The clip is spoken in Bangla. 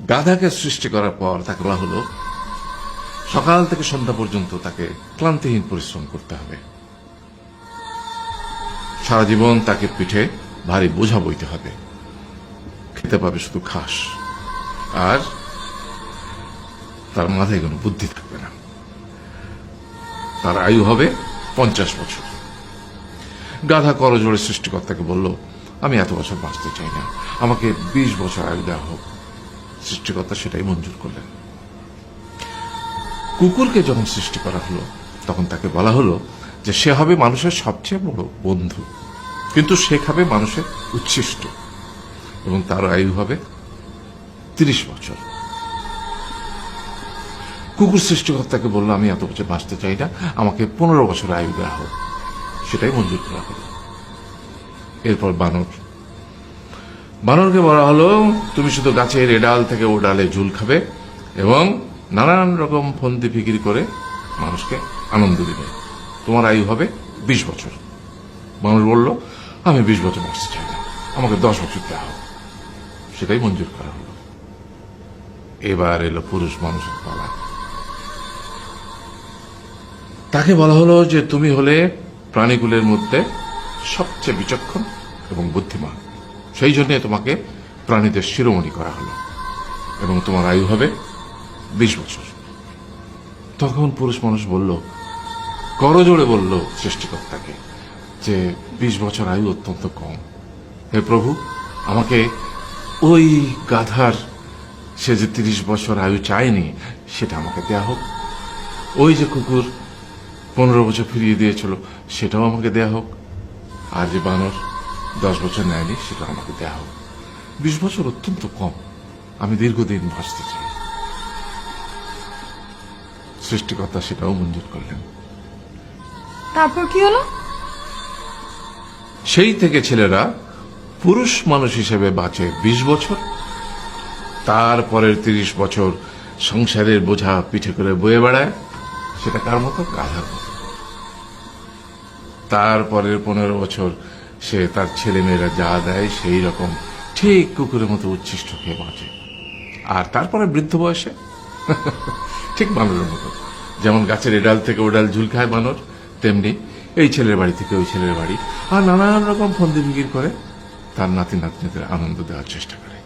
গাধাকে সৃষ্টি করার পর তাকে বলা হলো সকাল থেকে সন্ধ্যা পর্যন্ত তাকে ক্লান্তিহীন পরিশ্রম করতে হবে, সারা জীবন তাকে পিঠে ভারী বোঝা বইতে হবে, খেতে পাবে শুধু ঘাস, আর তার মাথায় কোনো বুদ্ধি থাকবে না। তার আয়ু হবে 50 বছর। গাধা করজোড়ে সৃষ্টিকর্তাকে বলল, আমি এত বছর বাঁচতে চাই না, আমাকে 20 বছর আয়ু দেওয়া হোক। সৃষ্টিকর্তা সেটাই মঞ্জুর করলেন। কুকুরকে যখন সৃষ্টি করা হলো তখন তাকে বলা হলো যে সে হবে মানুষের সবচেয়ে বড় বন্ধু, কিন্তু সে খাবে মানুষের উচ্ছিষ্ট, এবং তার আয়ু হবে 30 বছর। কুকুর সৃষ্টিকর্তাকে বলল, আমি এত বছর বাঁচতে চাই না, আমাকে 15 বছর আয়ু দেওয়া হোক। সেটাই মঞ্জুর করা হলো। এরপর বানরকে বলা হলো, তুমি শুধু গাছের এ ডাল থেকে ও ডালে ঝুল খাবে এবং নানান রকম ফন্দি ফিকির করে মানুষকে আনন্দ দিবে, তোমার আয়ু হবে 20 বছর। মানুষ বলল, আমি 20 বছর বাঁচতে চাই না, আমাকে 10 বছর দেওয়া হোক। সেটাই মঞ্জুর করা হলো। এবার এলো পুরুষ মানুষের পালা। তাকে বলা হলো যে তুমি হলে প্রাণীকুলের মধ্যে সবচেয়ে বিচক্ষণ এবং বুদ্ধিমান, সেই জন্য তোমাকে প্রাণীদের শিরোমণি করা হলো এবং তোমার আয়ু হবে 20 বছর। তখন পুরুষ মানুষ বলল, করজোড়ে বলল সৃষ্টিকর্তাকে যে 20 বছর আয়ু অত্যন্ত কম, হে প্রভু, আমাকে ওই গাধার সে যে 30 বছর আয়ু চায়নি সেটা আমাকে দেয়া হোক, ওই যে কুকুর 15 বছর ফিরিয়ে দিয়েছিল সেটাও আমাকে দেয়া হোক, আর যে বানর 10 বছর নেয়নি সেটা আমাকে দেয়া হোক। 20 বছর অত্যন্ত কম, আমি দীর্ঘদিন বাঁচতে চাই। সৃষ্টিকর্তা সেটাও মঞ্জুর করলেন। তারপর কি হলো? সেই থেকে ছেলেরা পুরুষ মানুষ হিসেবে বাঁচে 20 বছর, তারপরের 30 বছর সংসারের বোঝা পিঠে করে বয়ে বেড়ায়, সেটা কার মতো? গাধার মতো। তারপরের 15 বছর সে তার ছেলে মেয়েরা যা দেয় সেই রকম ঠিক কুকুরের মতো উচ্ছিষ্ট খেয়ে বাঁচে। আর তারপরে বৃদ্ধ বয়সে ঠিক বানরের মতো, যেমন গাছের এডাল থেকে ওডাল ঝুল খায় বানর, তেমনি এই ছেলের বাড়ি থেকে ওই ছেলের বাড়ি, আর নানান রকম ফন্দি ফিকির করে তার নাতি নাতনিদের আনন্দ দেওয়ার চেষ্টা করে।